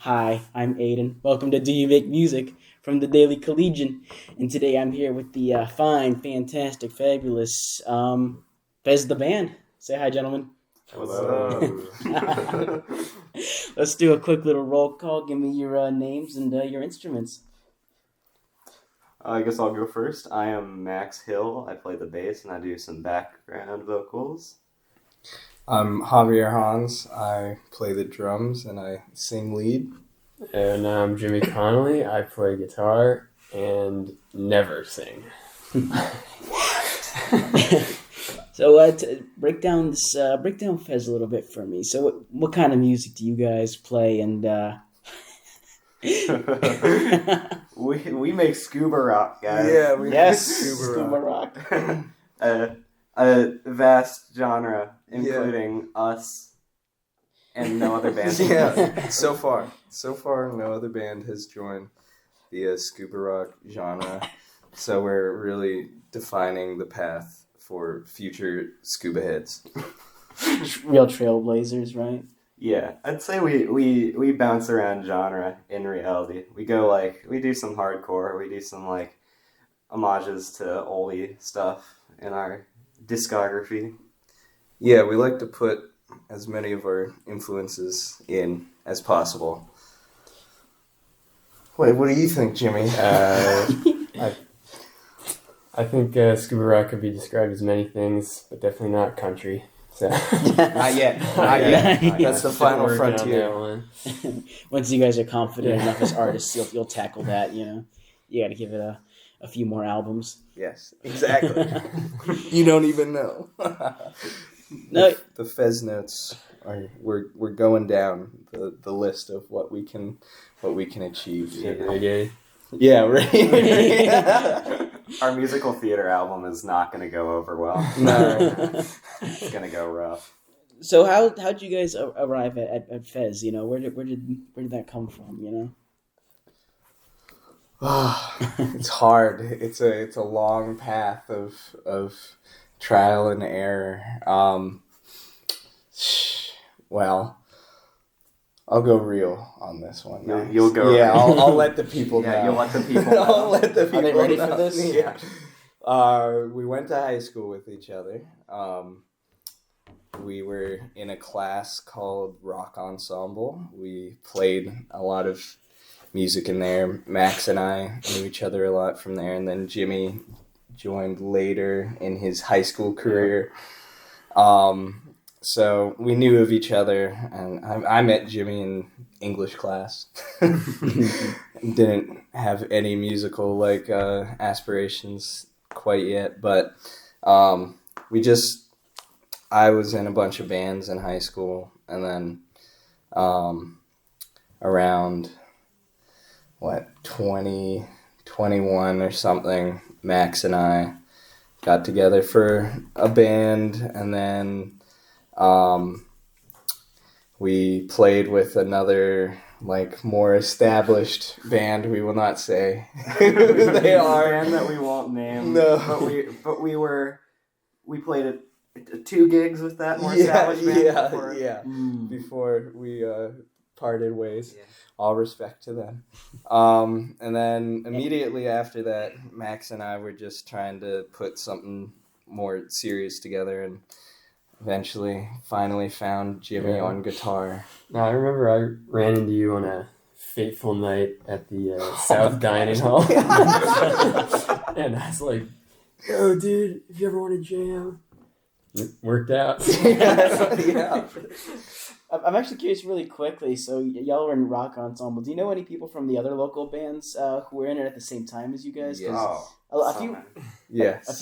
Hi, I'm Ayden. Welcome to Do You Make Music from the Daily Collegian. And today I'm here with the fine, fantastic, fabulous Fez the band. Say hi, gentlemen. What's up? Hello. Let's do a quick little roll call. Give me your names and your instruments. I guess I'll go first. I am Max Hill. I play the bass and I do some background vocals. I'm Javier Hans. I play the drums and I sing lead. And I'm Jimmy Connolly. I play guitar and never sing. So break down Fez a little bit for me. So what kind of music do you guys play? And we make scuba rock, guys. Yeah, we yes, scuba scuba rock. rock. a vast genre, including us and no other band. Yeah, so far, no other band has joined the scuba rock genre. So we're really defining the path for future scuba heads. Real trailblazers, right? Yeah, I'd say we bounce around genre in reality. We do some hardcore, we do some homages to oldie stuff in our discography. Yeah, we like to put as many of our influences in as possible. What do you think, Jimmy? I think scuba rock could be described as many things, but definitely not country. So Not yet. Not yet. That's the final Working on that frontier. one. Once you guys are confident enough as artists, you'll tackle that. You got to give it a few more albums. Yes, exactly. You don't even know. No, The Fez notes we're going down the list of what we can achieve. Shit, reggae. Yeah, right. Our musical theater album is not going to go over well. No. It's going to go rough. So how'd you guys arrive at Fez? Where did that come from? It's hard. It's a long path of trial and error. Well, I'll go real on this one. Max. You'll go Yeah, real. I'll let the people know. Yeah, you'll let the people know. I'll let the people Are they ready know. for this? Yeah. We went to high school with each other. We were in a class called Rock Ensemble. We played a lot of music in there. Max and I knew each other a lot from there, and then Jimmy joined later in his high school career. So we knew of each other, and I met Jimmy in English class. Didn't have any musical aspirations quite yet, but I was in a bunch of bands in high school, and then around 2021 or something, Max and I got together for a band, and then we played with another more established band. We will not say who they are. A band that we won't name. No. But we played at 2 gigs with that more established band before. Before we parted ways. Yeah. All respect to them. And then immediately after that, Max and I were just trying to put something more serious together, and eventually finally found Jimmy on guitar. Now, I remember I ran into you on a fateful night at the South Dining Hall. And I was like, yo, dude, if you ever want to jam. It worked out. Yeah. I'm actually curious really quickly. So y'all were in Rock Ensemble. Do you know any people from the other local bands who were in it at the same time as you guys? 'Cause a few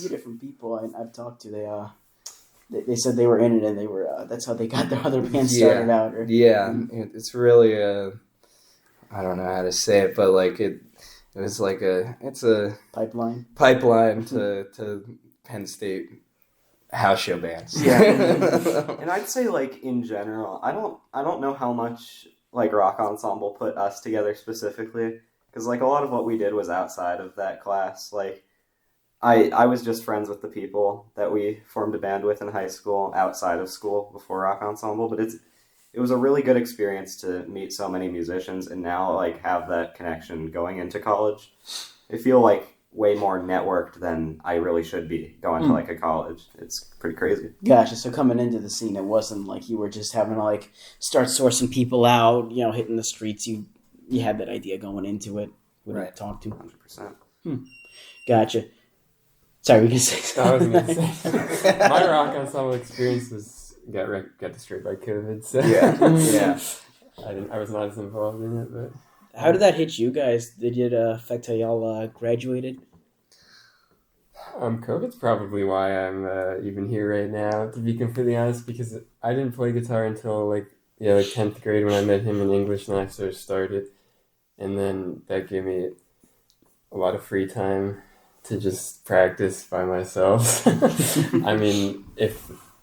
different people I've talked to. They said they were in it, and they were that's how they got their other band started out. It's really I don't know how to say it, but it was it's a pipeline to Penn State house show bands. Yeah. And I'd say in general, I don't know how much Rock Ensemble put us together specifically, because a lot of what we did was outside of that class. I was just friends with the people that we formed a band with in high school, outside of school, before Rock Ensemble, but it it was a really good experience to meet so many musicians and now like have that connection going into college. I feel like way more networked than I really should be going to like a college. It's pretty crazy. Gotcha. So coming into the scene, it wasn't like you were just having to like start sourcing people out, hitting the streets. You had that idea going into it. Right. Talk to 100%. Gotcha. Sorry, we can say. I was going to say my rock ensemble experience got destroyed by COVID. So yeah. I was not as involved in it, but. How did that hit you guys? Did it affect how y'all graduated? COVID's probably why I'm even here right now, to be completely honest, because I didn't play guitar until like 10th grade when I met him in English and I sort of started. And then that gave me a lot of free time to just practice by myself. I mean, it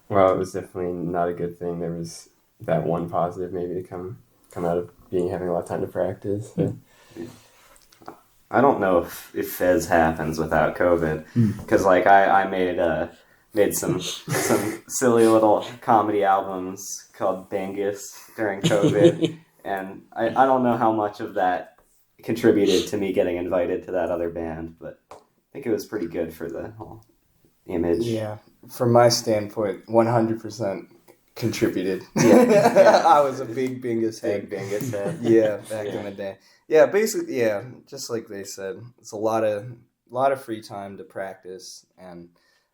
was definitely not a good thing. There was that one positive maybe to come out of having a lot of time to practice. So. I don't know if Fez happens without COVID, because like I made some silly little comedy albums called Bangus during COVID, and I don't know how much of that contributed to me getting invited to that other band, but I think it was pretty good for the whole image. Yeah, from my standpoint, 100%. Contributed. Yeah. I was a big Bingus head. Yeah, back in the day. Yeah, basically, just like they said, it's a lot of free time to practice, and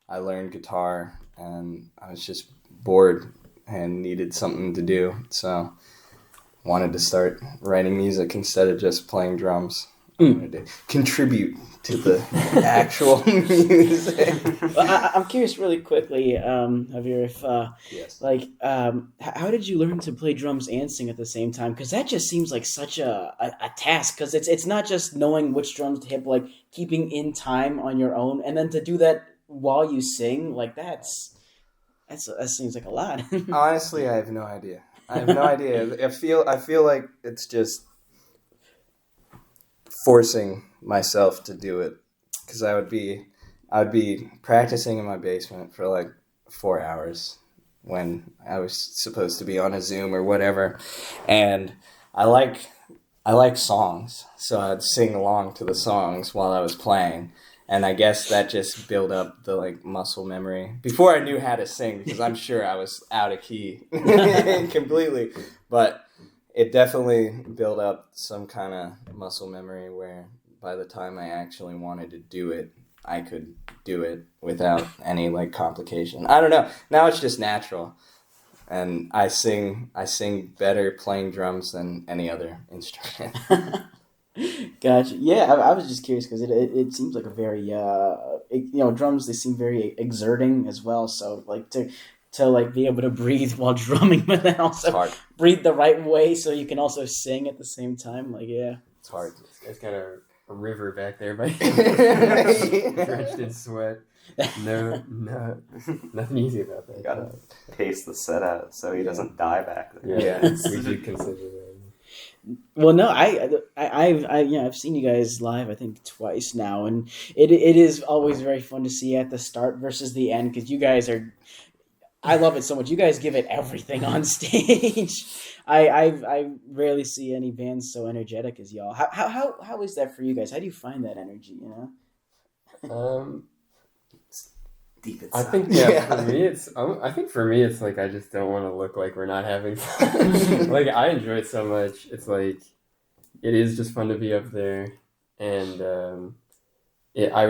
I learned guitar, and I was just bored and needed something to do, so wanted to start writing music instead of just playing drums. I wanted to contribute to the actual music. Well, I'm curious really quickly, Javier, if yes. how did you learn to play drums and sing at the same time? Because that just seems like such a task, because it's not just knowing which drums to hit, but like keeping in time on your own, and then to do that while you sing, like that seems like a lot. Honestly, I have no idea. I feel like it's just forcing myself to do it, because I would be practicing in my basement for like 4 hours when I was supposed to be on a Zoom or whatever, and I like songs, so I'd sing along to the songs while I was playing, and I guess that just built up the like muscle memory before I knew how to sing, because I'm sure I was out of key completely, but it definitely built up some kind of muscle memory where by the time I actually wanted to do it, I could do it without any like complication. I don't know. Now it's just natural. And I sing better playing drums than any other instrument. Gotcha. Yeah, I was just curious because it seems like a very drums, they seem very exerting as well. So like to like be able to breathe while drumming, but then also breathe the right way so you can also sing at the same time. Like, yeah, it's hard. It's got a river back there, but drenched in sweat. No, nothing easy about that. You gotta pace the set out so he doesn't die back there. Yeah, we do consider that. Well, no, I've seen you guys live, I think twice now, and it is always very fun to see at the start versus the end, because you guys are. I love it so much. You guys give it everything on stage. I rarely see any bands so energetic as y'all. How is that for you guys? How do you find that energy? Deep inside. I think for me it's like I just don't want to look like we're not having fun. Like I enjoy it so much. It's like it is just fun to be up there, and I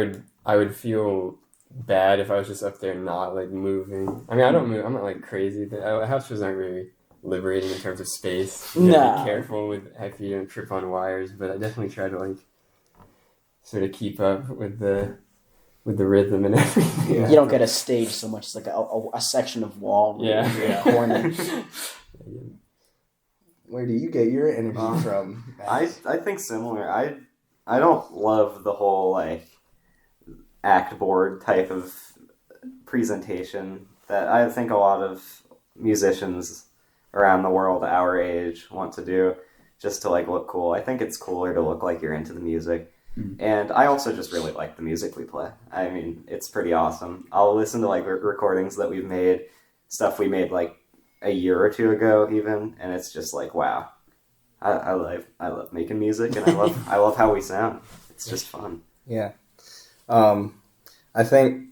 would feel bad if I was just up there not like moving. I mean, I don't move. I'm not like crazy. The house shows aren't very liberating in terms of space. You gotta be careful with if you don't trip on wires, but I definitely try to like sort of keep up with the rhythm and everything. Yeah. You don't get a stage so much as like a section of wall. Yeah. Corner. Where do you get your energy from? I think similar. I don't love the whole like act board type of presentation that I think a lot of musicians around the world our age want to do just to like look cool. I think it's cooler to look like you're into the music. And I also just really like the music we play. I mean, it's pretty awesome. I'll listen to like recordings that we've made, stuff we made like a year or two ago even, and it's just like, wow. I love making music, and I love how we sound. It's just fun. Yeah. I think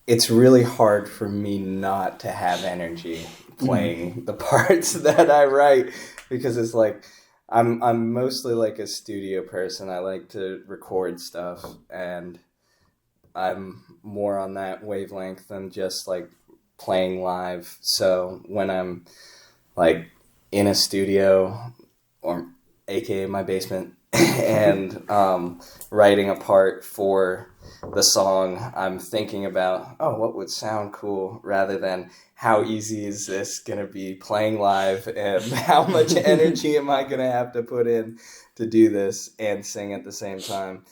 it's really hard for me not to have energy playing the parts that I write, because it's like I'm mostly like a studio person. I like to record stuff, and I'm more on that wavelength than just like playing live. So when I'm like in a studio, or aka my basement, and writing a part for the song, I'm thinking about, oh, what would sound cool, rather than how easy is this going to be playing live, and how much energy am I going to have to put in to do this and sing at the same time.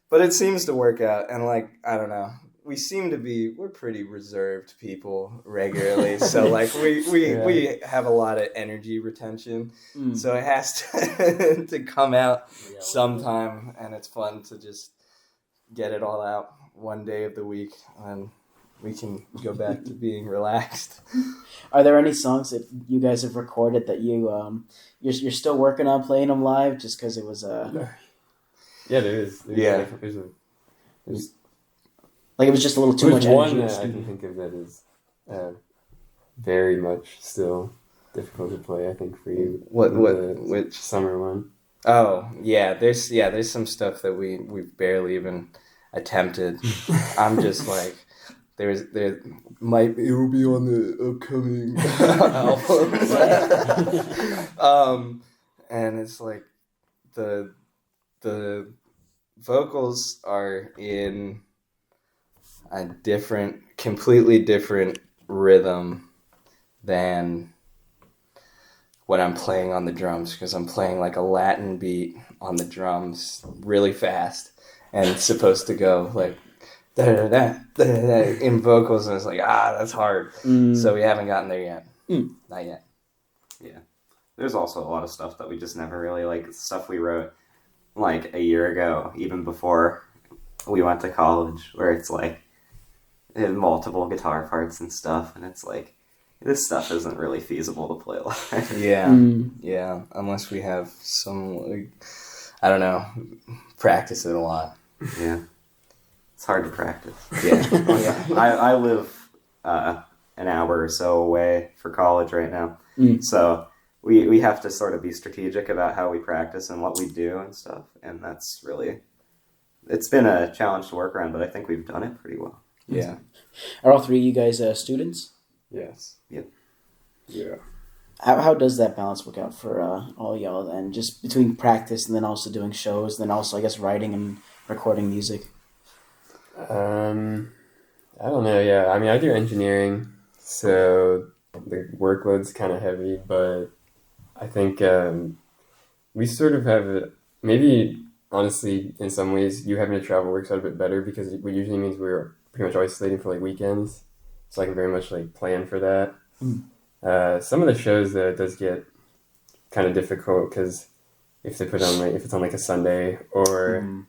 But it seems to work out, and like, I don't know, we're pretty reserved people regularly, so like we have a lot of energy retention, so it has to come out sometime, and it's fun to just get it all out one day of the week, and we can go back to being relaxed. Are there any songs that you guys have recorded that you're still working on playing them live, just because it was Yeah, there is. There's like it was just a little too much energy. One that I can think of that is very much still difficult to play, I think, for you. Which summer one? Oh yeah, there's some stuff that we've barely even attempted. I'm just like, there might, it will be on the upcoming album. And it's like the vocals are in a completely different rhythm than what I'm playing on the drums, because I'm playing like a Latin beat on the drums really fast, and it's supposed to go like da-da-da, da-da-da, in vocals, and it's like, that's hard. So we haven't gotten there yet. Not yet. Yeah. There's also a lot of stuff that we just never really, like, stuff we wrote like a year ago, even before we went to college, where it's like it had multiple guitar parts and stuff, and it's like, this stuff isn't really feasible to play live. Yeah, unless we have some, like, I don't know, practice it a lot. Yeah, it's hard to practice. Yeah. I live an hour or so away for college right now, so we have to sort of be strategic about how we practice and what we do and stuff, and that's really, it's been a challenge to work around, but I think we've done it pretty well. Yeah. Are all three of you guys students? Yes. Yep. Yeah. How does that balance work out for all y'all then? Just between practice and then also doing shows, then also, I guess, writing and recording music? I don't know, yeah. I mean, I do engineering, so the workload's kind of heavy, but I think we sort of have it, maybe, honestly, in some ways, you having to travel works out a bit better, because it usually means we're pretty much isolating for like weekends, so I can very much like plan for that. Some of the shows though, it does get kind of difficult, because if it's on like a Sunday, or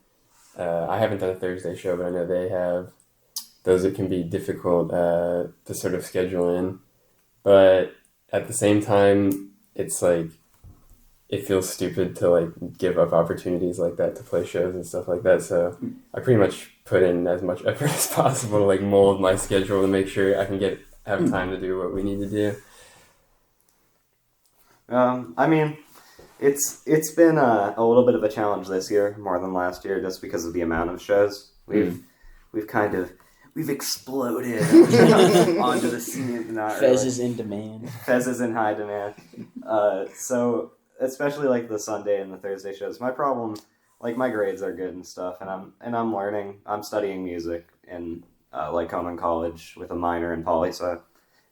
I haven't done a Thursday show, but I know they have those. It can be difficult to sort of schedule in, but at the same time, it's like, it feels stupid to like give up opportunities like that to play shows and stuff like that. So I pretty much put in as much effort as possible to like mold my schedule to make sure I can have time to do what we need to do. I mean, it's been a little bit of a challenge this year, more than last year, just because of the amount of shows we've exploded onto the scene. Fez is in demand. Fez is in high demand. So especially like the Sunday and the Thursday shows. My problem, like, my grades are good and stuff, and I'm learning. I'm studying music in Lycoming College with a minor in poli-sci,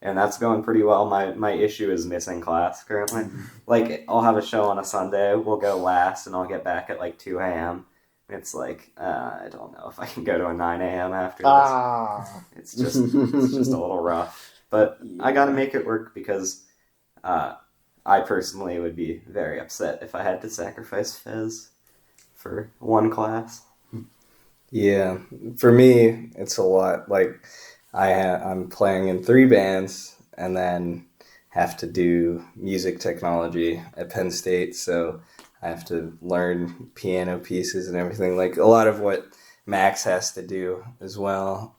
and that's going pretty well. My issue is missing class currently. Like, I'll have a show on a Sunday, we'll go last, and I'll get back at like 2 a.m. It's like, I don't know if I can go to a 9 a.m. after this. It's just a little rough. But I gotta make it work, because I personally would be very upset if I had to sacrifice Fez for one class. Yeah, for me, it's a lot. Like, I'm playing in 3 bands, and then have to do music technology at Penn State, so I have to learn piano pieces and everything, like a lot of what Max has to do as well.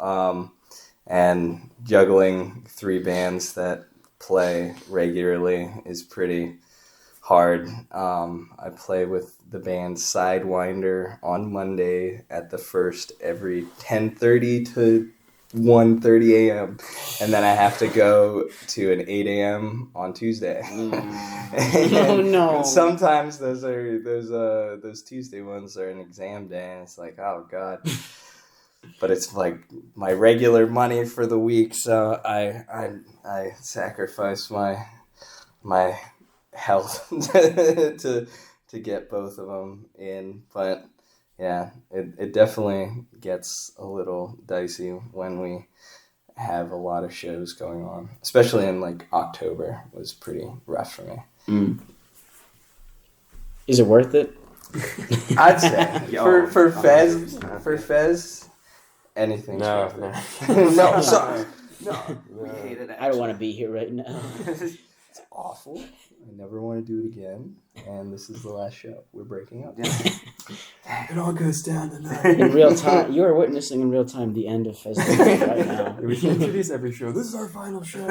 And juggling 3 bands that play regularly is pretty hard. I play with the band Sidewinder on Monday at the First every 10:30 to 1:30 a.m. and then I have to go to an 8 a.m. on Tuesday. Oh no! Sometimes those Tuesday ones are an exam day, and it's like, oh god. But it's like my regular money for the week, so I sacrifice my health to get both of them in. But yeah, it definitely gets a little dicey when we have a lot of shows going on, especially in like October was pretty rough for me. Mm. Is it worth it? I'd say for Fez. Anything. No. No, sorry. No. We hated it. I don't want to be here right now. It's awful. I never want to do it again. And this is the last show. We're breaking up. Yeah. It all goes down tonight. In real time, you are witnessing in real time the end of Festival right now. We should introduce every show. This is our final show.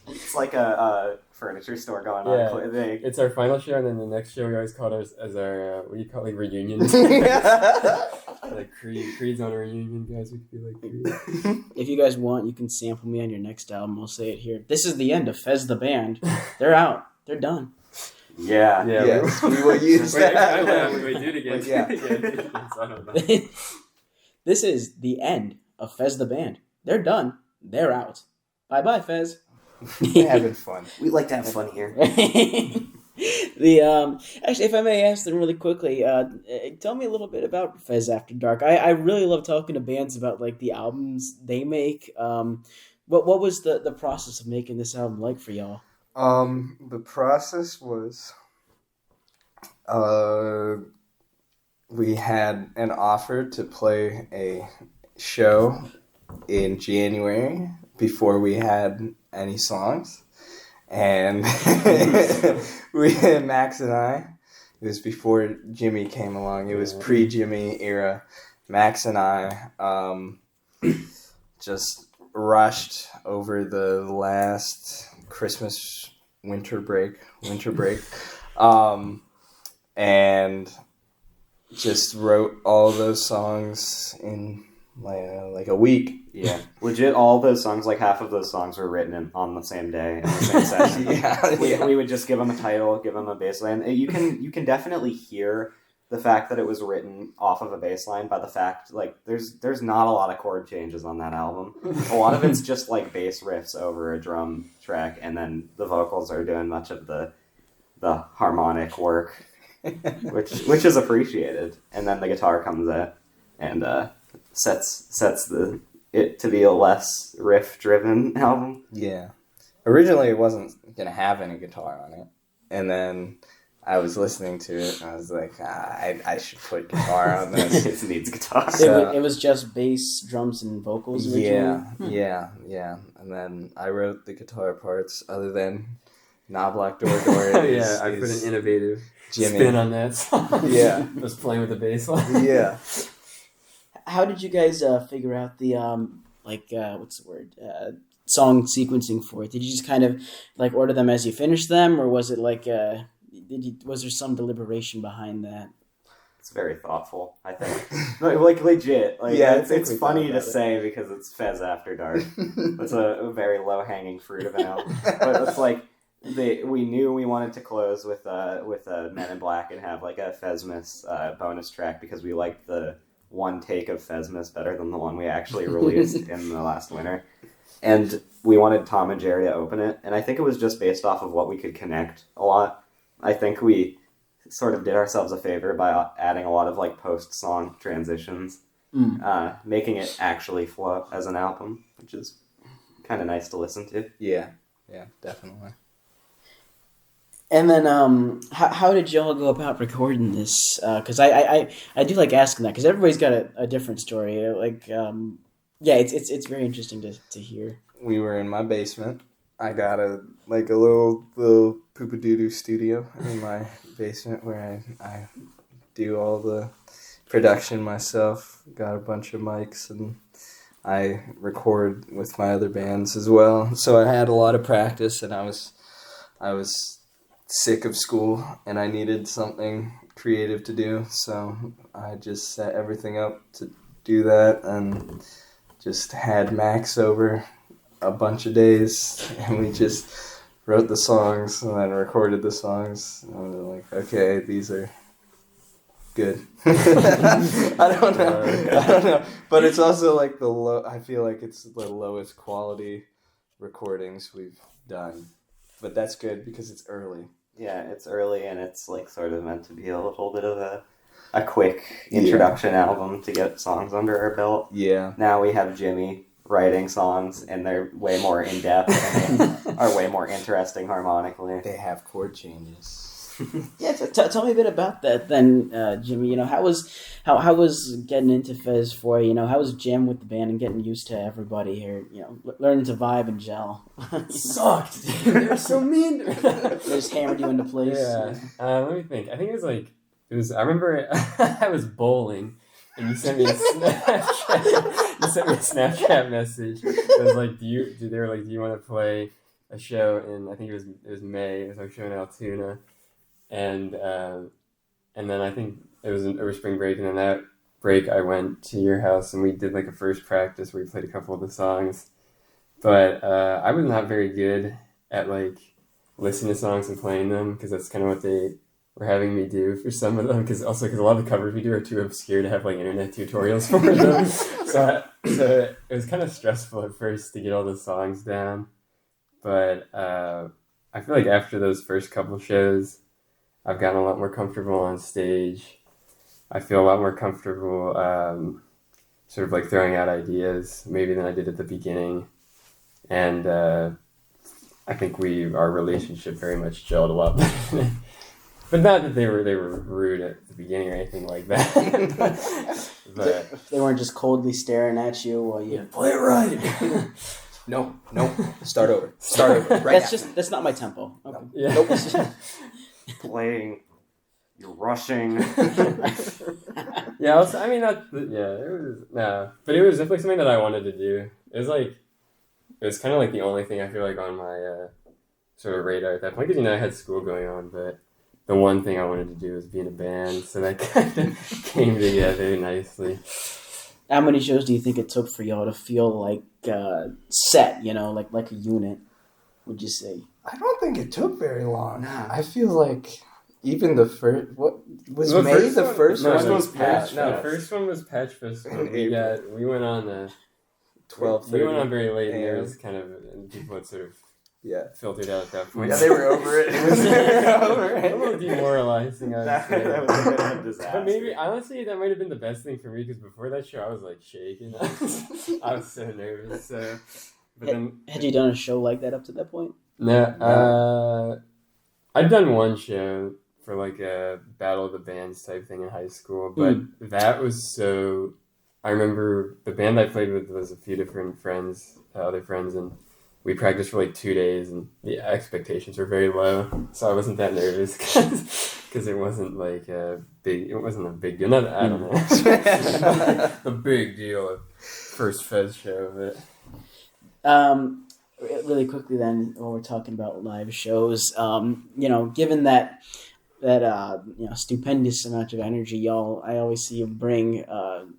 It's like a furniture store going on. It's our final show, and then the next show we always call it as our what do you call it, reunion? Like Creed's on a reunion, guys. We could be like Creed. If you guys want, you can sample me on your next album. We'll say it here. This is the end of Fez the band. They're out. They're done. Yeah. Yes, we will use that. We do it again. Yeah. I don't know. This is the end of Fez the band. They're done. They're out. Bye-bye, Fez. We're having fun. We like to have fun here. Actually, if I may ask them really quickly, tell me a little bit about Fez After Dark. I really love talking to bands about like the albums they make. What was the process of making this album like for y'all? The process was we had an offer to play a show in January before we had any songs, and Max and I, it was before Jimmy came along, it was pre-Jimmy era. Max and I just rushed over the last Christmas winter break and just wrote all those songs in like a week. Yeah, legit. All those songs, like half of those songs, were written on the same day in the same session. We would just give them a title, give them a bass line. You can definitely hear the fact that it was written off of a bass line by the fact like there's not a lot of chord changes on that album. A lot of it's just like bass riffs over a drum track, and then the vocals are doing much of the harmonic work, which is appreciated. And then the guitar comes in and sets it to be a less riff-driven album. Yeah. Originally, it wasn't going to have any guitar on it. And then I was listening to it, and I was like, I should put guitar on this. It needs guitar. So, it was just bass, drums, and vocals originally? Yeah. And then I wrote the guitar parts, other than Knob Lock Door Door. Yeah, I put an innovative Jimmy. spin on that song. Yeah. Just playing with the bass line. Yeah. How did you guys figure out the what's the word? Song sequencing for it? Did you just kind of like order them as you finished them, or was it like was there some deliberation behind that? It's very thoughtful, I think. Like legit. Like yeah, it's funny to say because it's Fez After Dark. It's a very low hanging fruit of an album, but it's like we knew we wanted to close with Men in Black and have like a Fezmas bonus track because we liked the one take of Fezmas better than the one we actually released in the last winter. And we wanted Tom and Jerry to open it. And I think it was just based off of what we could connect a lot. I think we sort of did ourselves a favor by adding a lot of like post-song transitions, making it actually flow as an album, which is kind of nice to listen to. Yeah, definitely. And then, how did y'all go about recording this? Because I do like asking that because everybody's got a different story. It's very interesting to hear. We were in my basement. I got a little poopa-doo-doo studio in my basement where I do all the production myself. Got a bunch of mics and I record with my other bands as well. So I had a lot of practice, and I was sick of school and I needed something creative to do. So I just set everything up to do that and just had Max over a bunch of days, and we just wrote the songs and then recorded the songs. And we were like, okay, these are good. I don't know. But it's also like I feel like it's the lowest quality recordings we've done. But that's good because it's early. Yeah, it's early, and it's like sort of meant to be a little bit of a quick introduction album to get songs under our belt. Yeah. Now we have Jimmy writing songs, and they're way more in-depth and are way more interesting harmonically. They have chord changes. Yeah, tell me a bit about that then, Jimmy. You know, how was getting into Fez for you? You know, how was jam with the band and getting used to everybody here? You know, learning to vibe and gel. Sucked. They were so mean. They just hammered you into place. Yeah. Let me think. I think it was. I remember I was bowling. And you sent me a Snapchat message. It was like, do you want to play a show in? I think it was May. It was our show in Altoona, and then I think it was over spring break. And then that break, I went to your house and we did like a first practice where we played a couple of the songs. But I was not very good at like listening to songs and playing them because that's kind of what they were having me do for some of them, because a lot of the covers we do are too obscure to have like internet tutorials for them. so it was kind of stressful at first to get all the songs down, but I feel like after those first couple shows I've gotten a lot more comfortable on stage. I feel a lot more comfortable sort of like throwing out ideas maybe than I did at the beginning, and I think our relationship very much gelled a lot better. But not that they were rude at the beginning or anything like that. But they weren't just coldly staring at you while you play it right. No. Start over. Right. That's not my tempo. Okay. No. Yeah. Nope. Playing, you're rushing. Yeah, it was definitely something that I wanted to do. It was kind of like the only thing I feel like on my sort of radar at that point, because I had school going on, but the one thing I wanted to do was be in a band, so that kind of came together nicely. How many shows do you think it took for y'all to feel like set, you know, like a unit, would you say? I don't think it took very long. Nah. I feel like even the first... What was the May first the one? first No, one? it was Patch. No, The first one was Patch Festival. In We went on 12:30. We went on very late, and it AM. was kind of, and people had sort of filtered out at that point. Yeah, they were over it. It was a little demoralizing, I would That say. was a bit of a disaster. But maybe, honestly, that might have been the best thing for me, because before that show, I was like shaking. I was so nervous. But then, Had you done a show like that up to that point? no, I'd done one show for like a Battle of the Bands type thing in high school, but that was so. I remember the band I played with was a few different friends, other friends, and we practiced for like 2 days, and the expectations were very low, so I wasn't that nervous because it wasn't like a big deal. Not, I don't know. The big deal of first Fez show, but really quickly then, when we're talking about live shows, you know, given that you know, stupendous amount of energy I always see you bring,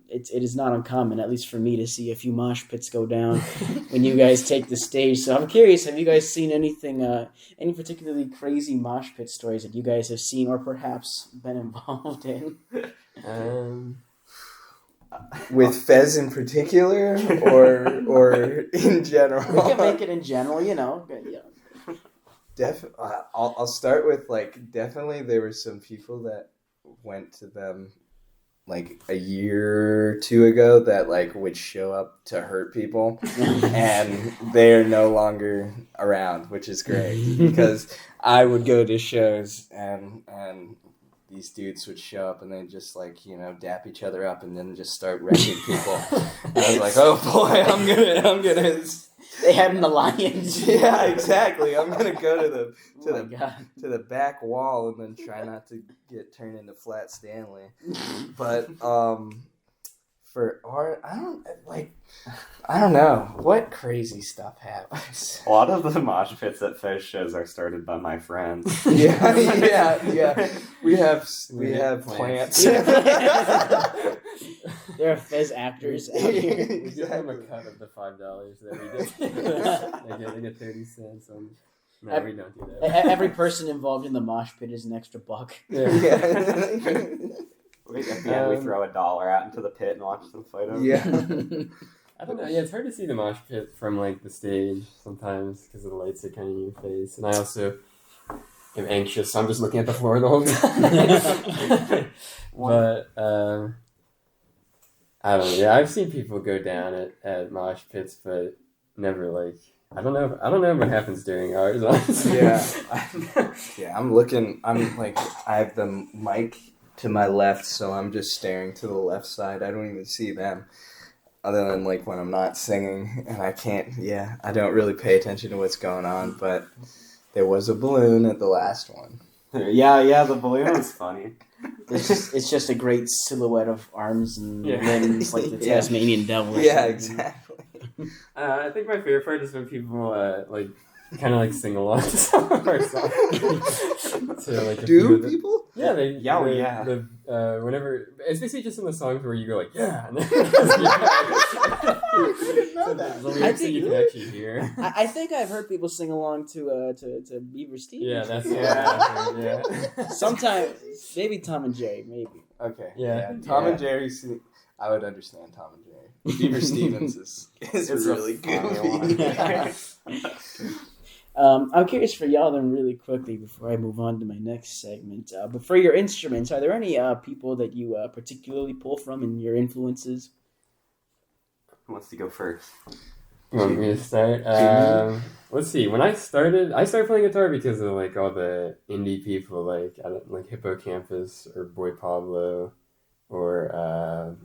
it is not uncommon, at least for me, to see a few mosh pits go down when you guys take the stage. So I'm curious, have you guys seen anything, any particularly crazy mosh pit stories that you guys have seen or perhaps been involved in? With Fez in particular, or in general? We can make it in general, you know. I'll start with, like, definitely there were some people that went to them like a year or two ago that like would show up to hurt people, and they're no longer around, which is great because I would go to shows and these dudes would show up and they'd just like, you know, dap each other up and then just start wrecking people. And I was like, oh boy, I'm gonna. They had an alliance. Yeah, exactly. I'm gonna go to the back wall and then try not to get turned into Flat Stanley. But for art, I don't know what crazy stuff happens. A lot of the mosh pits at Fez shows are started by my friends. Yeah. We have plants. There are Fez actors out here. We give them a cut of the $5 that we did. They get 30 cents. No, we don't do that. Every person involved in the mosh pit is an extra $1. At the end, we throw $1 out into the pit and watch them fight them. Yeah. I don't know. Yeah, it's hard to see the mosh pit from like the stage sometimes because the lights are kind of in your face, and I also am anxious, so I'm just looking at the floor the whole time. But I don't know. Yeah, I've seen people go down at mosh pits, but never like. I don't know what happens during ours. Honestly. Yeah. I'm looking. I'm like, I have the mic to my left, so I'm just staring to the left side. I don't even see them, other than like when I'm not singing, and I can't. Yeah, I don't really pay attention to what's going on. But there was a balloon at the last one. Yeah, the balloon was funny. It's just a great silhouette of arms and limbs, like the Tasmanian devil. Yeah, exactly. I think my favorite part is when people like kind of like sing along to some of our songs. So, like, do people? Yeah, whenever it's basically just in the songs where you go like and then I didn't know that. The lyrics that you can actually hear. I think I've heard people sing along to Beaver Stevens. Yeah, that's yeah. Sometimes maybe Tom and Jerry, maybe. Okay. Yeah. Tom and Jerry. I would understand Tom and Jerry. Beaver Stevens is really goofy. I'm curious for y'all then really quickly before I move on to my next segment. But for your instruments, are there any people that you particularly pull from in your influences? Who wants to go first? You want me to start? Let's see. When I started playing guitar because of like all the indie people like Hippocampus or Boy Pablo or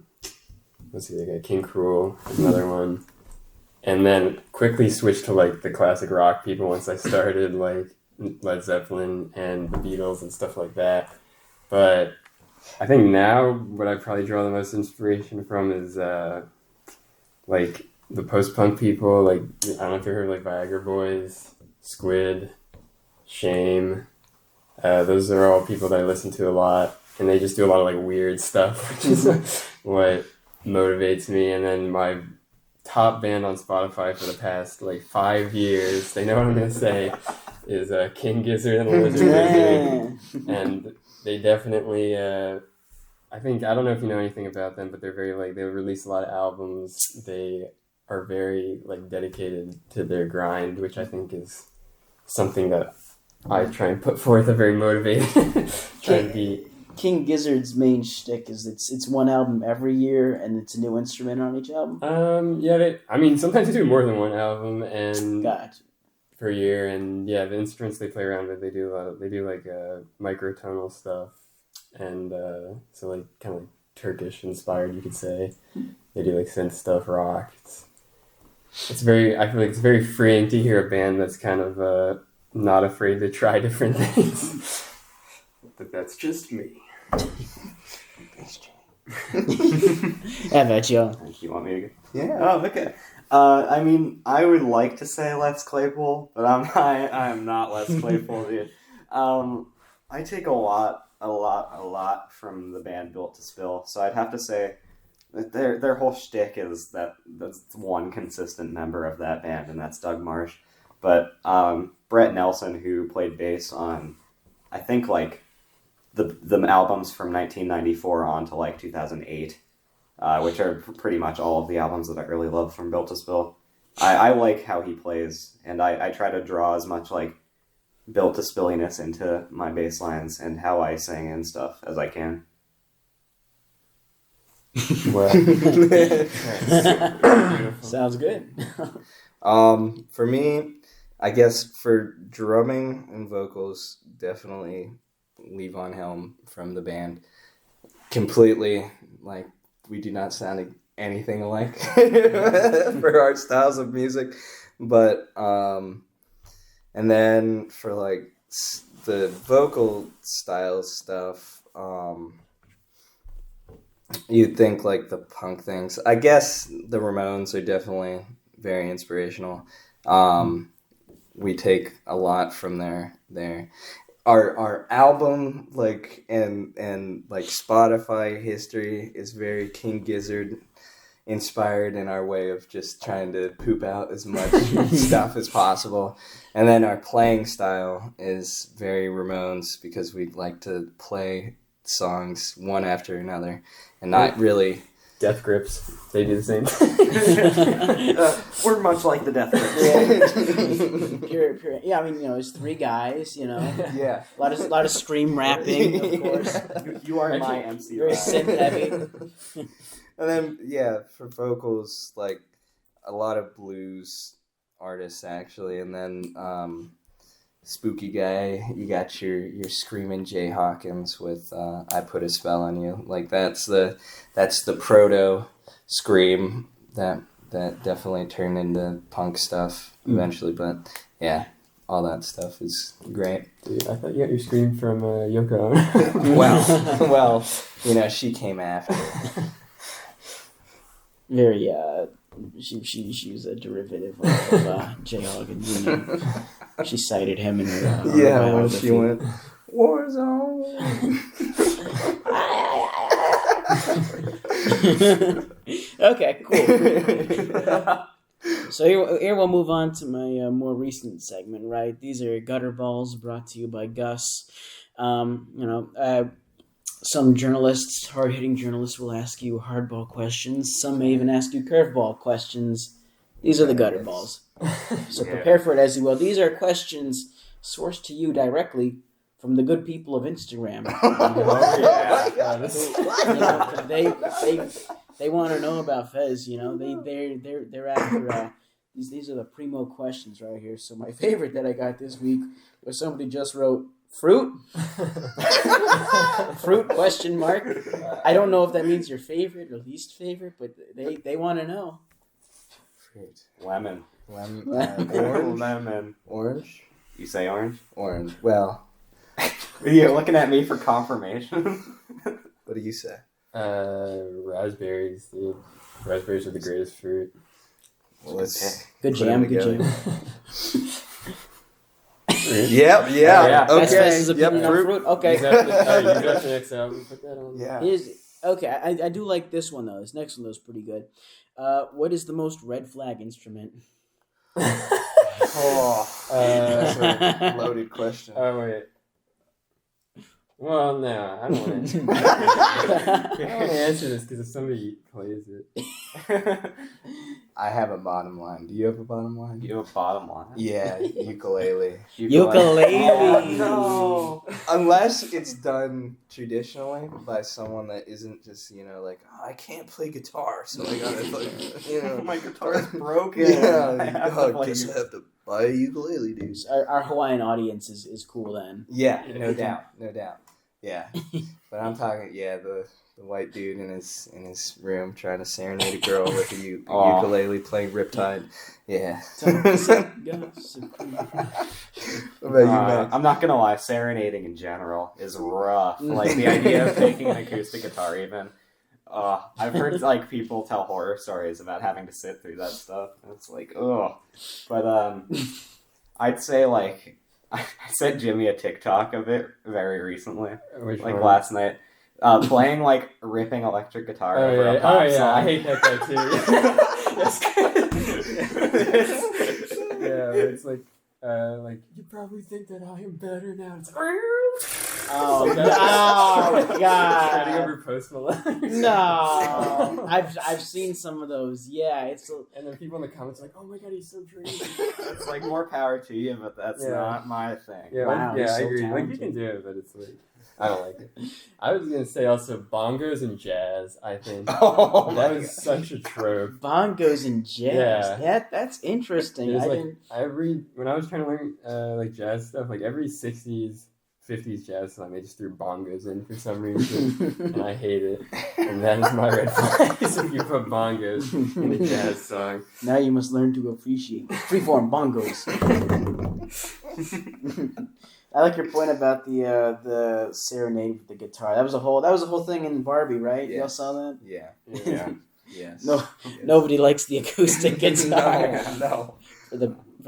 let's see, like King Cruel is another one. And then quickly switched to like the classic rock people once I started like Led Zeppelin and the Beatles and stuff like that. But I think now what I probably draw the most inspiration from is like the post-punk people. Like I don't know if you heard like Viagra Boys, Squid, Shame. Those are all people that I listen to a lot, and they just do a lot of like weird stuff, which is what motivates me. And then my top band on Spotify for the past like 5 years, they know what I'm gonna say, is King Gizzard and the Lizard Wizard, and they definitely I don't know if you know anything about them, but they're very like they release a lot of albums. They are very like dedicated to their grind, which I think is something that I try and put forth. A very motivated trying to be. King Gizzard's main shtick is it's one album every year and it's a new instrument on each album. Sometimes they do more than one album and Gotcha. per year, and the instruments they play around with, they do like microtonal stuff, and so like kind of like Turkish inspired, you could say. They do like synth stuff, rock. It's very, I feel like it's very freeing to hear a band that's kind of not afraid to try different things. But that's just me. How about you? You want me to go? Yeah. Oh, okay. I would like to say Les Claypool, but I am not Les Claypool, dude. I take a lot from the band Built to Spill, so I'd have to say that their whole shtick is that there's one consistent member of that band, and that's Doug Marsh. But Brett Nelson, who played bass on, I think, like, the albums from 1994 on to like 2008, which are pretty much all of the albums that I really love from Built to Spill. I like how he plays, and I try to draw as much like Built to Spilliness into my bass lines and how I sing and stuff as I can. Well, sounds good. For me, I guess for drumming and vocals, definitely Levon Helm from the band. Completely, like, we do not sound anything alike for our styles of music. But, and then for, like, the vocal style stuff, you'd think, like, the punk things. I guess the Ramones are definitely very inspirational. We take a lot from their our album, like, and like Spotify history is very King Gizzard inspired in our way of just trying to poop out as much stuff as possible. And then our playing style is very Ramones, because we like to play songs one after another and not really... Death Grips, they do the same thing. We're much like the Death Grips. Pure. Yeah, I mean, it's three guys, Yeah. A lot of scream rapping, of course. You are my MC. Very synth heavy. And then, yeah, for vocals, like, a lot of blues artists, actually. And then Spooky Guy, you got your screaming Jay Hawkins with I Put a Spell on You. Like, that's the proto scream that definitely turned into punk stuff eventually. But, yeah, all that stuff is great. Dude, I thought you got your scream from Yoko Ono. Well, she came after. Very, she was a derivative of Jay Hawkins. She cited him in her when she went, Warzone. Okay, cool. So here we'll move on to my more recent segment, right? These are Gutter Balls, brought to you by Gus. Some journalists, hard-hitting journalists, will ask you hardball questions. Some may even ask you curveball questions. These are the Gutter Balls. So prepare for it as you will. These are questions sourced to you directly from the good people of Instagram. They want to know about Fez. They're after. These are the primo questions right here. So my favorite that I got this week was somebody just wrote fruit. Fruit question mark. I don't know if that means your favorite or least favorite, but they want to know. Fruit. Lemon. Orange. Lemon. Orange. You say orange? Orange. Well, you're looking at me for confirmation. What do you say? Raspberries, dude. Raspberries are the greatest fruit. Well, let's good jam. Yeah. Yeah. Okay. That's Fez's opinion on fruit. Okay. You got the next album. Put that on. Yeah. Okay, I do like this one though. This next one though is pretty good. What is the most red flag instrument? That's a loaded question. Oh wait. Well, no, I don't want to. I don't want to answer this because if somebody plays it. I have a bottom line. Do you have a bottom line? You have a bottom line? Yeah, ukulele. Ukulele. Oh, no. Unless it's done traditionally by someone that isn't just, I can't play guitar, so I gotta, My guitar is broken. Yeah, I have to buy a ukulele, dude. Our Hawaiian audience is cool then. Yeah, no doubt. Yeah, but I'm talking, the white dude in his room trying to serenade a girl with a ukulele playing Riptide. Yeah. What about you, Max? I'm not gonna lie, serenading in general is rough. Like the idea of taking an acoustic guitar, even. I've heard people tell horror stories about having to sit through that stuff. It's like, ugh. But I'd say I sent Jimmy a TikTok of it very recently, last night. Playing ripping electric guitar over a pop song. I hate that guy too. Yeah, it's you probably think that I am better now. It's oh God! Shouting over Post Malone. No, I've seen some of those. Yeah, and then people in the comments are like, "Oh my God, he's so dreamy." It's more power to you, but that's not my thing. Yeah, wow, I so agree. talented. You can do it, but it's I don't like it. I was gonna say also bongos and jazz. I think that was such a trope. Bongos and jazz. Yeah, that's interesting. When I was trying to learn jazz stuff, every 60s, 50s jazz song, they just threw bongos in for some reason, and I hate it. And that is my red flag, is if you put bongos in a jazz song. Now you must learn to appreciate freeform bongos. I like your point about the serenade with the guitar. That was a whole thing in Barbie, right? Yes. Y'all saw that? Yeah. Yes. No, Yes. Nobody likes the acoustic guitar. No. For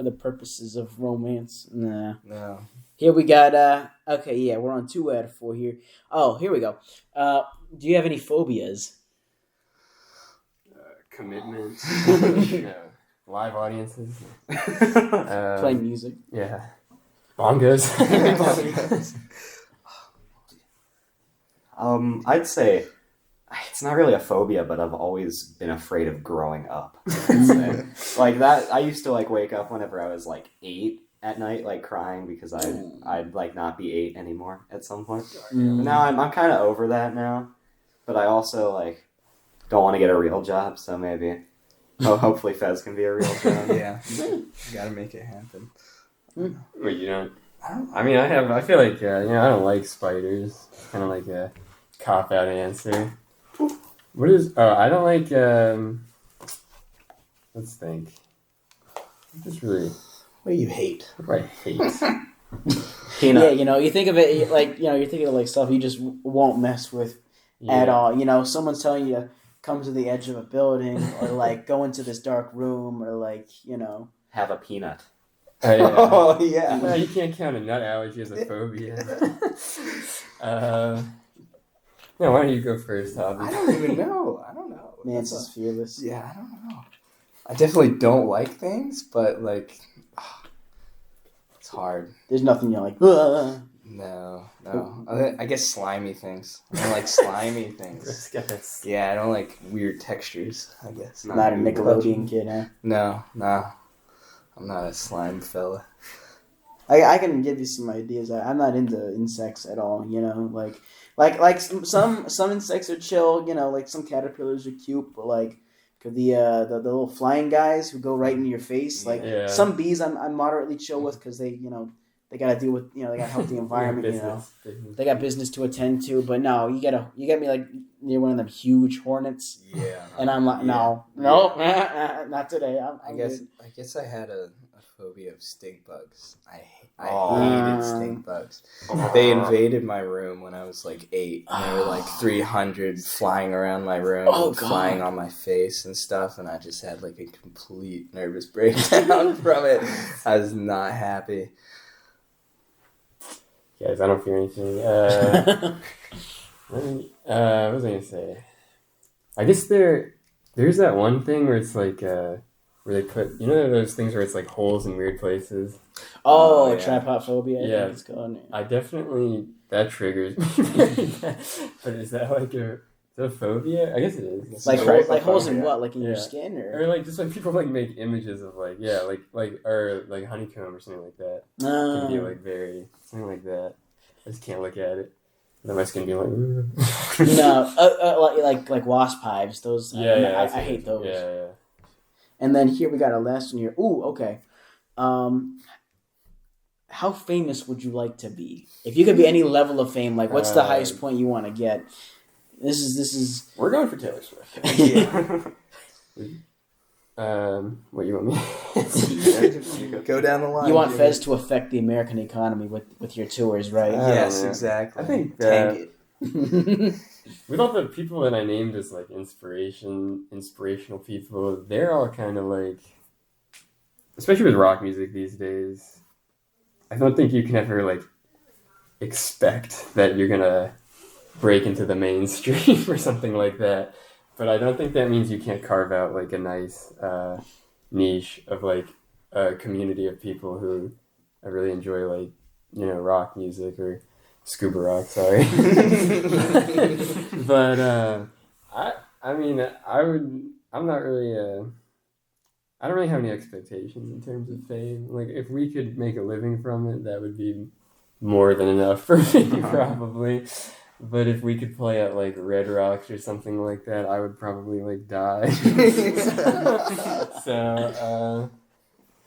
the purposes of romance. Nah. No. Here we got okay, yeah, we're on 2 out of 4 here. Oh, here we go. Do you have any phobias? Commitment. Live audiences. Playing music. Yeah. Bongos. I'd say it's not really a phobia, but I've always been afraid of growing up. I'd say. Like that, I used to like wake up whenever I was like 8 at night, like crying because I'd like not be 8 anymore at some point. Mm. Now I'm kind of over that now, but I also like don't want to get a real job, so maybe hopefully Fez can be a real job. Yeah. Gotta make it happen. Wait, you don't? I mean, I feel like, I don't like spiders. Kind of like a cop-out answer. What is, I don't like, let's think. Just really, What do you hate? what do I hate? Yeah, you think of it like, you're thinking of like stuff you just won't mess with at all. Someone's telling you to come to the edge of a building or like go into this dark room or like, Have a peanut. Yeah. Oh, yeah. Well, you can't count a nut allergy as a phobia. Why don't you go first, Hobby? I don't even know. I don't know. Mance is fearless. Yeah, I don't know. I definitely don't like things, but like, it's hard. There's nothing you're like, ugh. No. I guess slimy things. I don't like slimy things. Yeah, I don't like weird textures, I guess. Not a Nickelodeon kid, huh? No. I'm not a slime fella. I can give you some ideas. I'm not into insects at all. Like some insects are chill. Like some caterpillars are cute, but like the little flying guys who go right into your face. Like some bees, I'm moderately chill with because they gotta deal with they gotta help the environment. Business. They got business to attend to. But no, you get me like near one of them huge hornets. Yeah. And I'm like, no, not today. I guess I had a phobia of stink bugs. I hated stink bugs. They invaded my room when I was like 8. And there were like 300 flying around my room, flying on my face and stuff. And I just had like a complete nervous breakdown from it. I was not happy. Guys, I don't fear anything. What was I gonna say? I guess there's that one thing where it's like where they put those things where it's like holes in weird places. Oh, trypophobia. Yeah, it's called. I definitely that triggers me. But is that like a phobia? I guess it is. Like holes in what? Like in your skin or like just like people like make images of like or like honeycomb or something like that. It can be like very something like that. I just can't look at it. Then my skin be like. Like wasp hives. Those. I hate those. Yeah. And then here we got our last one here. Ooh, okay. How famous would you like to be? If you could be any level of fame, like what's the highest point you want to get? This is. We're going for Taylor Swift. Yeah. What you want me? Go down the line. You want Fez to affect the American economy with your tours, right? Yes, exactly. I think with all the people that I named as like inspirational people, they're all kind of like, especially with rock music these days. I don't think you can ever like expect that you're gonna break into the mainstream or something like that. But I don't think that means you can't carve out like a nice niche of like a community of people who I really enjoy like rock music or scuba rock. Sorry, but I mean I'm not really. I don't really have any expectations in terms of fame. Like, if we could make a living from it, that would be more than enough for me, probably. But if we could play at, like, Red Rocks or something like that, I would probably, like, die. So,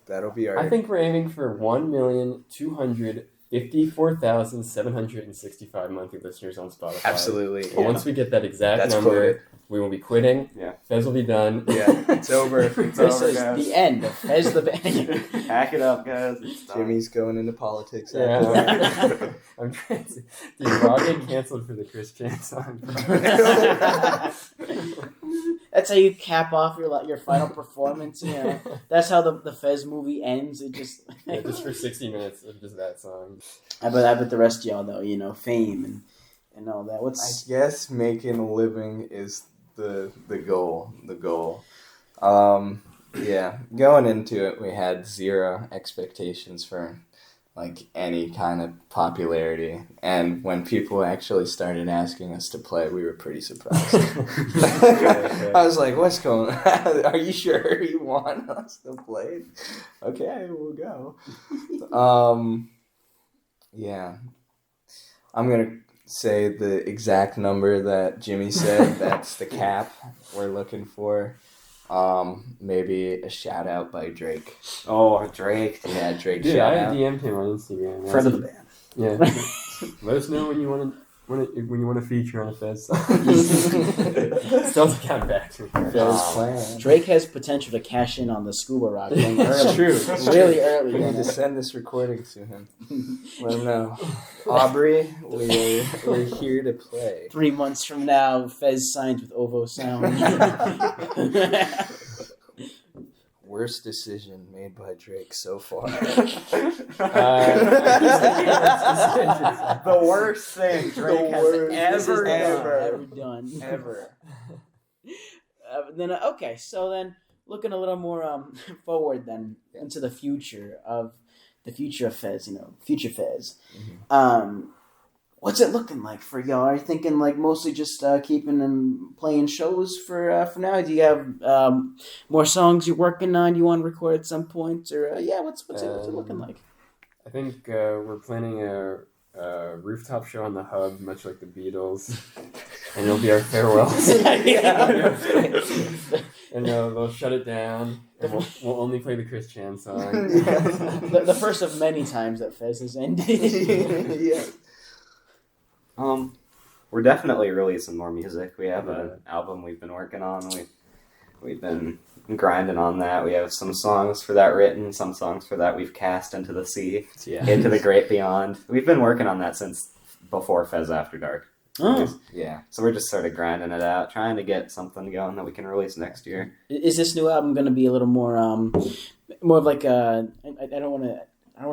that'll be our... I think we're aiming for 1,250,000 54,765 monthly listeners on Spotify. Absolutely. But once we get that exact number, we will be quitting. Yeah. Fez will be done. Yeah, it's over. This is the end of Fez the Band. Pack it up, guys. Jimmy's going into politics. Yeah. I'm trying to. Dude, Rob get canceled for the Chris Chan song. That's how you cap off your final performance. You know, that's how the Fez movie ends. It just just for 60 minutes of just that song. I bet the rest of y'all though, you know, fame and all that. I guess making a living is the goal. Yeah, going into it, we had zero expectations for like any kind of popularity, and when people actually started asking us to play, we were pretty surprised. I was like, "What's going on? Are you sure you want us to play?" Okay, we'll go. Yeah, I'm gonna say the exact number that Jimmy said. That's the cap we're looking for. Maybe a shout out by Drake. Oh, Drake. Yeah, Drake. Dude, shout I out. DM'd him on Instagram. Friend of the band. Yeah. Let us know when you want to feature on a Fez song. Still hasn't gotten back to me. Drake has potential to cash in on the scuba rock thing early. It's true. Really early. We need to send this recording to him. Let him know. Aubrey, we're here to play. 3 months from now, Fez signs with Ovo Sound. Worst decision made by Drake so far. The worst thing Drake has ever done. Ever. Okay, so then looking a little more forward then into the future of Fez, you know, future Fez. Mm-hmm. What's it looking like for y'all? Are you thinking like mostly just keeping them playing shows for now? Do you have more songs you're working on? You want to record at some point, or what's it looking like? I think we're planning a rooftop show on the Hub, much like the Beatles, and it'll be our farewell. And they'll shut it down, and we'll only play the Chris Chan song. The first of many times that Fez has ended. Yeah. We're definitely releasing more music. We have an album we've been working on. We've been grinding on that. We have some songs for that written, some songs for that we've cast into the sea, into the great beyond. We've been working on that since before Fez After Dark. Oh. Yeah. So we're just sort of grinding it out, trying to get something going that we can release next year. Is this new album going to be a little more of like a? I don't want to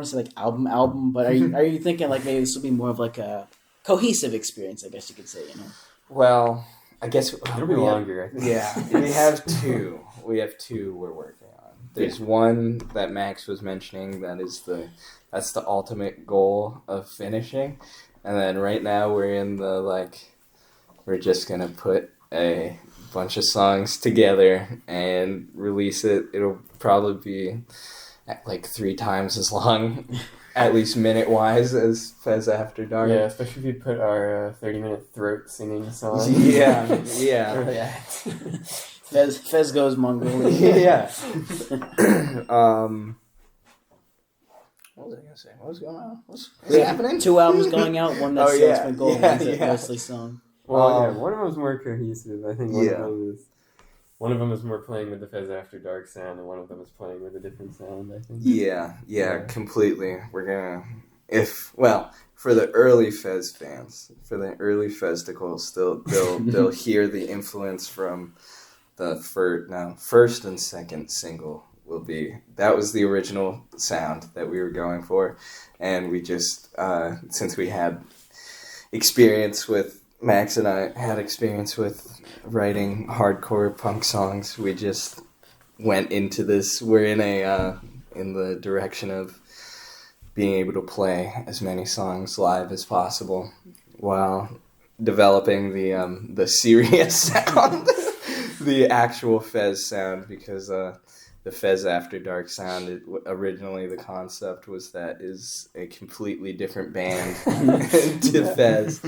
say like album, but are you thinking like maybe this will be more of like a cohesive experience? I guess you could say, you know. Well, I guess it'll be longer. I think. Yeah, we have two. We have two we're working on. There's one that Max was mentioning that's the ultimate goal of finishing, and then right now we're in we're just gonna put a bunch of songs together and release it. It'll probably be like 3 times as long. At least minute-wise as Fez After Dark. Yeah, especially if you put our 30-minute throat singing song. Yeah. Fez goes Mongolian. Yeah. What was I going to say? What was going on? What's happening? 2 albums going out, one that's been gold, one's mostly song. Well, one of them was more cohesive. I think one of them is more playing with the Fez After Dark sound, and one of them is playing with a different sound, I think. Yeah, completely. We're gonna, for the early Fez fans, for the early Festicles, they'll hear the influence from the first and second single that was the original sound that we were going for, and we just, since we had experience with, Max and I had experience with writing hardcore punk songs. We just went into this. We're in the direction of being able to play as many songs live as possible while developing the serious sound, the actual Fez sound, because the Fez After Dark sound, originally the concept was that is a completely different band to Fez.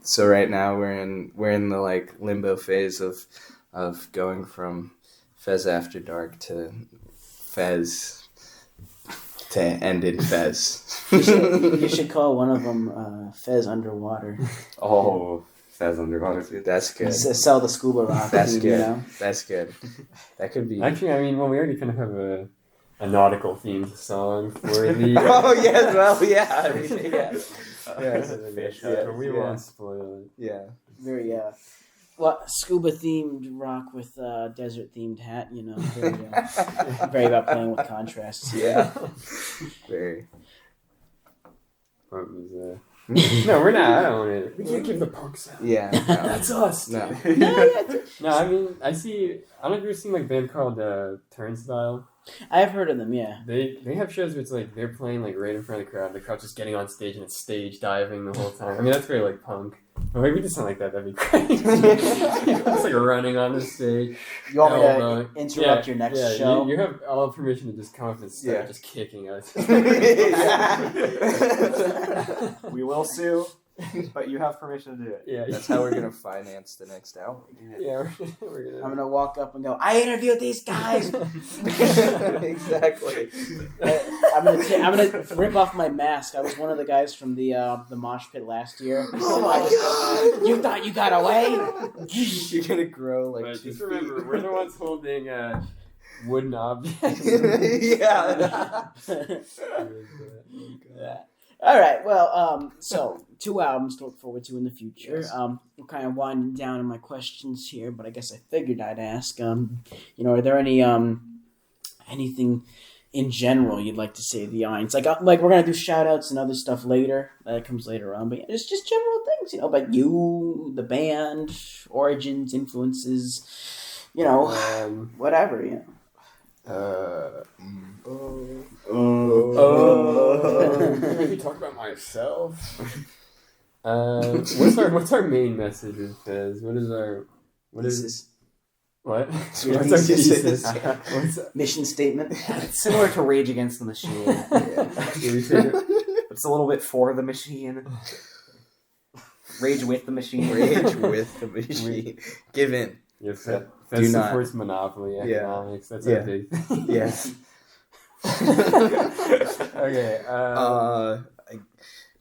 So right now we're in the limbo phase of going from Fez After Dark to Fez to end in Fez. You should call one of them Fez Underwater. Oh, Fez Underwater. That's good. Sell the scuba rock. That's dude, good. You know? That's good. That could be. Actually, I mean, well, we already kind of have a nautical themed song for the. Oh yes, well yeah. I mean, yeah. We won't spoil it. Yeah. Very scuba themed rock with desert themed hat. You know, very about playing with contrasts. Yeah. Very. What was No, we're not. I don't want to. We can't give the punks out. Yeah. No. That's us. No. No, I mean, I don't know if you've ever seen like a band called Turnstile. I've heard of them. Yeah. They have shows where it's like they're playing like right in front of the crowd. The crowd's just getting on stage and it's stage diving the whole time. I mean, that's very like punk. But like we just sound like that. That'd be great. It's like running on the stage. You want me to interrupt your next show? You have all permission to just come up and start just kicking us. We will sue, but you have permission to do it. Yeah, that's how we're gonna finance the next album. Yeah, we're gonna. I'm gonna walk up and go, I interviewed these guys. Exactly. I'm gonna rip off my mask. I was one of the guys from the mosh pit last year. Oh my god! You thought you got away? You're gonna grow like. But just remember, we're the ones holding wooden objects. Yeah. All right. Well, so 2 albums to look forward to in the future. Yes. We're kind of winding down in my questions here, but I guess I figured I'd ask. Are there any anything in general you'd like to say to the audience? Like we're gonna do shout outs and other stuff later. That comes later on, but it's just general things, about you, the band, origins, influences, whatever, Maybe talk about myself. What's our main message with Fez? What is what? What's our thesis? Mission statement. It's similar to Rage Against the Machine. It's a little bit for the machine. Rage with the machine. Rage with the machine. Give in. Yeah, Fez supports monopoly economics. That's our big thing. Yes. Okay.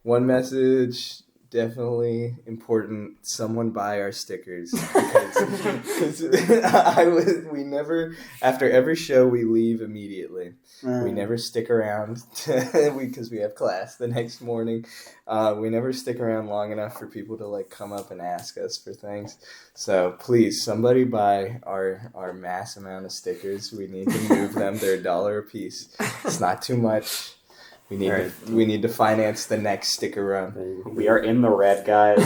One message, definitely important. Someone buy our stickers because we never, after every show we leave immediately. We never stick around because we have class the next morning. We never stick around long enough for people to come up and ask us for things. So please, somebody buy our mass amount of stickers. We need to move them. They're $1 a piece. It's not too much. We need to finance the next sticker run. We are in the red, guys.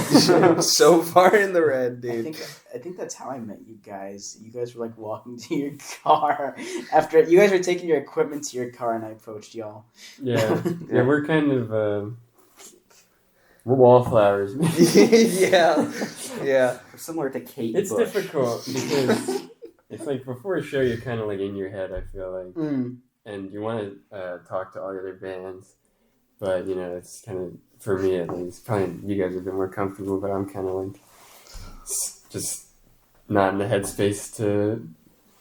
So far in the red, dude. I think that's how I met you guys. You guys were walking to your car after you guys were taking your equipment to your car, and I approached y'all. Yeah, we're kind of we're wallflowers. Yeah. We're similar to Kate It's Bush. difficult because it's before a show you're kind of in your head. I feel like. And you want to talk to all the other bands, but it's kind of, for me at least, probably you guys have been more comfortable, but I'm kind of just not in the headspace to.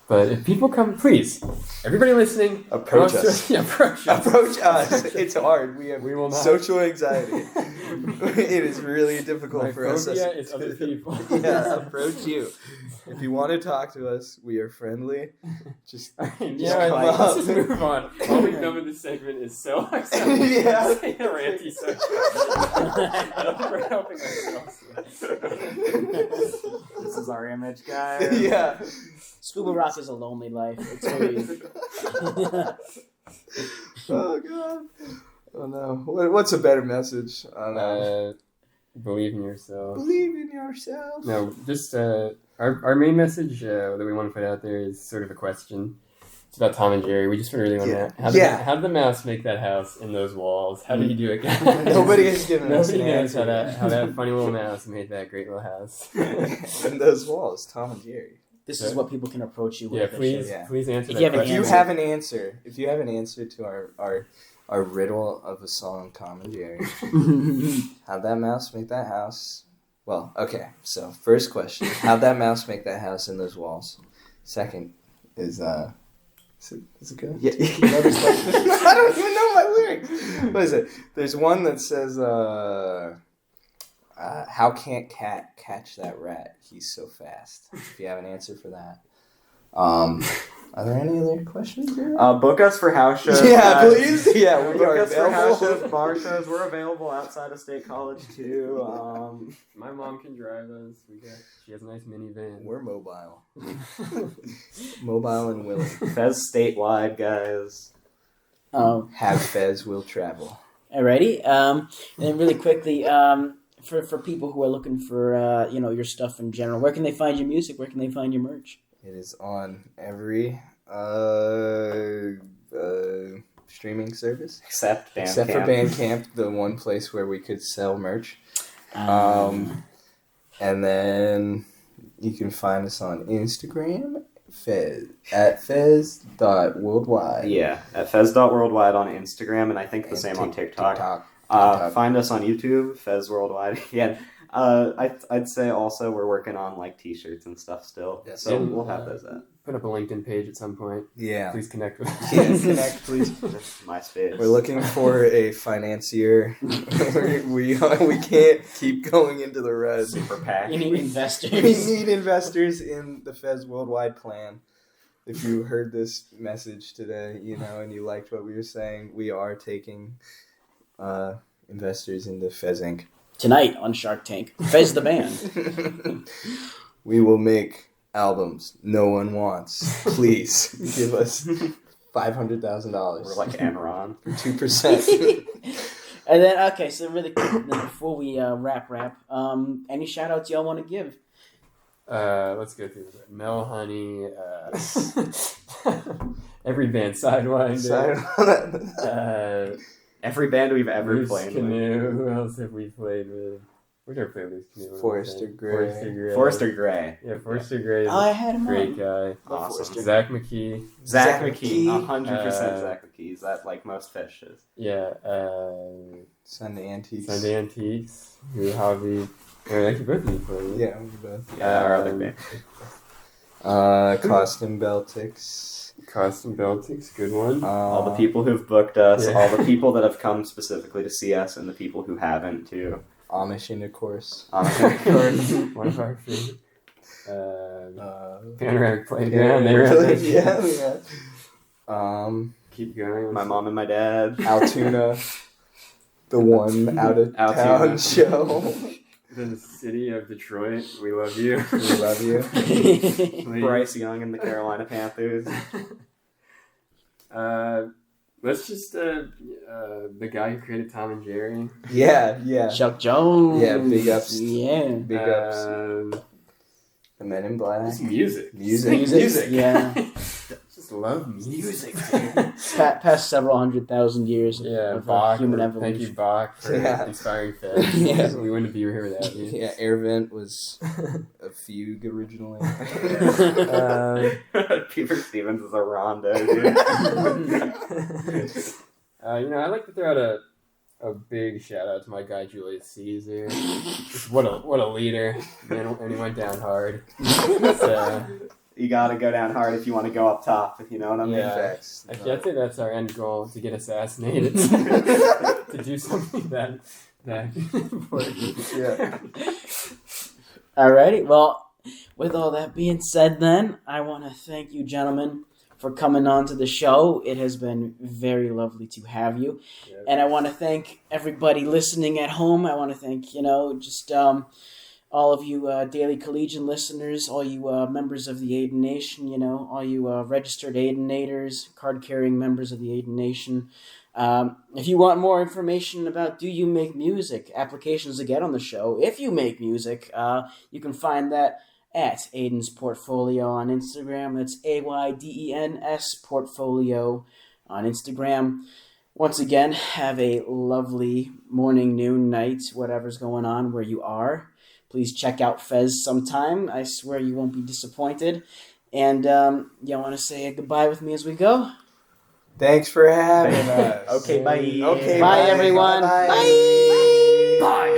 But if people come, please, everybody listening, approach us. Approach us. Approach us. It's hard. We will not. Social anxiety. It is really difficult for us. My phobia is other people. Yeah, approach you. If you want to talk to us, we are friendly. Just let's just move on. All we've done with this segment is so ranty. So we're helping ourselves. This is our image, guys. Yeah. Scuba rock is a lonely life. It's very... Oh god. Oh no. What's a better message? Believe in yourself. Believe in yourself. No, just our main message that we want to put out there is sort of a question. It's about Tom and Jerry. We just really want to know how did the mouse make that house in those walls? How did he do it, guys? Nobody has given us an Nobody knows answer. how that funny little mouse made that great little house. And those walls, Tom and Jerry. This is what people can approach you with. Yeah, please answer that question. If you have an answer to our riddle of a song, Tom and Jerry, how'd that mouse make that house? Well, okay, so first question, how'd that mouse make that house in those walls? Second is, Is it good? Yeah. I don't even know my lyrics. What is it? There's one that says, how can't cat catch that rat? He's so fast. If you have an answer for that. Are there any other questions here? Book us for house shows. Yeah, please. Yeah, we book are us for house available. shows, bar shows. We're available outside of State College too. My mom can drive us. She has a nice minivan. We're mobile. Mobile and willing. Fez statewide, guys. Have Fez will travel. Alrighty. And then really quickly, for people who are looking for your stuff in general, where can they find your music? Where can they find your merch? It is on every streaming service Except Bandcamp. except for Bandcamp, the one place where we could sell merch. And then you can find us on Instagram, at fez.worldwide. Yeah, at fez.worldwide on Instagram, and I think the same on TikTok. Find us on YouTube, Fez Worldwide. Again, I'd say also we're working on like t-shirts and stuff still, so we'll have those up. Put up a LinkedIn page at some point. Yeah. Please connect with us. Yeah, connect, please. MySpace. We're looking for a financier. we can't keep going into the red. Super PAC. You need investors. We need investors in the Fez Worldwide plan. If you heard this message today, and you liked what we were saying, we are taking investors into Fez Inc. Tonight on Shark Tank, Fez the band. We will make albums no one wants. Please give us $500,000. We're like Enron. 2%. And then, okay, so really quick, then before we wrap, any shout outs y'all want to give? Let's go through this. Mel Honey, every band, Sidewinder, Every band we've ever Loose played Canoe. with. Who else have we played with? We never played Loose Canoe. Forrester Gray. Forrester Gray. Yeah, Forrester Gray is I had a him great on. guy. Awesome. Zach McKee. Zach Zach McKee. McKee. 100% Zach McKee. Is that like most fishes? Yeah. Sunday Antiques. Sunday Antiques. Who Hobby. Actually, both of you played. Yeah, we both. Yeah, our other band. Costume Beltics. Costume Beltics, good one. All the people who've booked us, Yeah. all the people that have come specifically to see us, and the people who haven't too. Amish Intercourse. One of our favorite. Panoramic Playground. They were at that. Yeah. Keep going. My mom and my dad. Altoona. The one out of town Altoona. show. The city of Detroit. We love you. We love you. Bryce Young and the Carolina Panthers. Let's just the guy who created Tom and Jerry. Yeah. Chuck Jones. Yeah, big ups. Yeah. Big ups. The Men in Black. Just music. Music. Yeah. Just love music. Past several 100,000 years of Bach. human Thank evolution. you, Bach, for inspiring Fez. Yeah. We wouldn't be here without you. Yeah, Air Vent was a fugue originally. Peter Stevens is a rondo, dude. I'd like to throw out a big shout out to my guy Julius Caesar. Just what a leader, man, and he went down hard. You gotta go down hard if you want to go up top, if you know what I mean. Yeah. Facts. Actually, I'd say that's our end goal, to get assassinated. To do something that important. Yeah. Alrighty, well, with all that being said then, I want to thank you gentlemen for coming on to the show. It has been very lovely to have you. Yep. And I want to thank everybody listening at home. I want to thank, just all of you Daily Collegian listeners, all you members of the Ayden Nation, all you registered Aydenators, card-carrying members of the Ayden Nation. If you want more information about Do You Make Music, applications to get on the show, if you make music, you can find that at Ayden's Portfolio on Instagram. That's AYDENS Portfolio on Instagram. Once again, have a lovely morning, noon, night, whatever's going on where you are. Please check out Fez sometime. I swear you won't be disappointed. And y'all want to say goodbye with me as we go? Thanks for having us. Okay, bye. Okay, Bye, everyone. Bye. Bye. Bye.